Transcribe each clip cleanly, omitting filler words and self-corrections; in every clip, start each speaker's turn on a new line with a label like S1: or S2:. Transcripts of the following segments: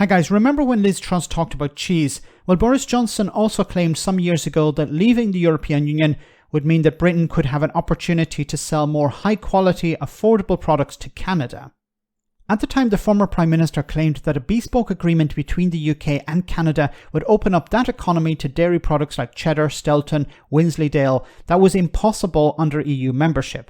S1: Hi guys, remember when Liz Truss talked about cheese? Well, Boris Johnson also claimed some years ago that leaving the European Union would mean that Britain could have an opportunity to sell more high-quality, affordable products to Canada. At the time, the former Prime Minister claimed that a bespoke agreement between the UK and Canada would open up that economy to dairy products like cheddar, Stelton, Wensleydale that was impossible under EU membership.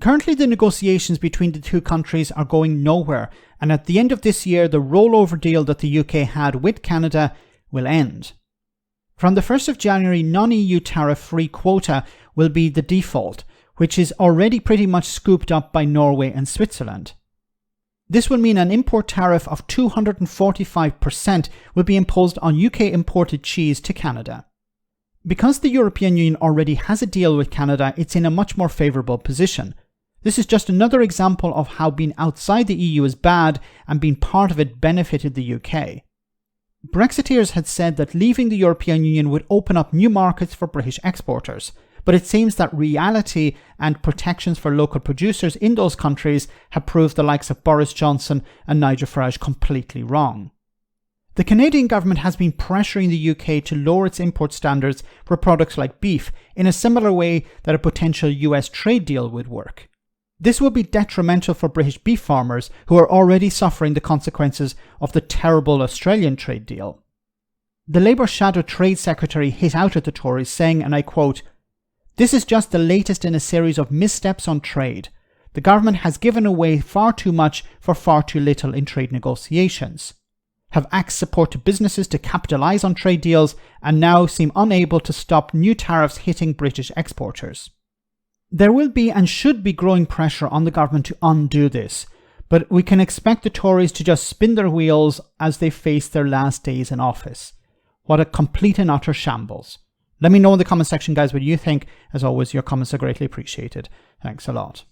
S1: Currently, the negotiations between the two countries are going nowhere, and at the end of this year, the rollover deal that the UK had with Canada will end. From the 1st of January, non-EU tariff-free quota will be the default, which is already pretty much scooped up by Norway and Switzerland. This will mean an import tariff of 245% will be imposed on UK imported cheese to Canada. Because the European Union already has a deal with Canada, it's in a much more favourable position. This is just another example of how being outside the EU is bad and being part of it benefited the UK. Brexiteers had said that leaving the European Union would open up new markets for British exporters, but it seems that reality and protections for local producers in those countries have proved the likes of Boris Johnson and Nigel Farage completely wrong. The Canadian government has been pressuring the UK to lower its import standards for products like beef in a similar way that a potential US trade deal would work. This will be detrimental for British beef farmers who are already suffering the consequences of the terrible Australian trade deal. The Labour Shadow Trade Secretary hit out at the Tories saying, and I quote, "This is just the latest in a series of missteps on trade. The government has given away far too much for far too little in trade negotiations, have axed support to businesses to capitalise on trade deals, and now seem unable to stop new tariffs hitting British exporters." There will be and should be growing pressure on the government to undo this, but we can expect the Tories to just spin their wheels as they face their last days in office. What a complete and utter shambles. Let me know in the comment section, guys, what you think. As always, your comments are greatly appreciated. Thanks a lot.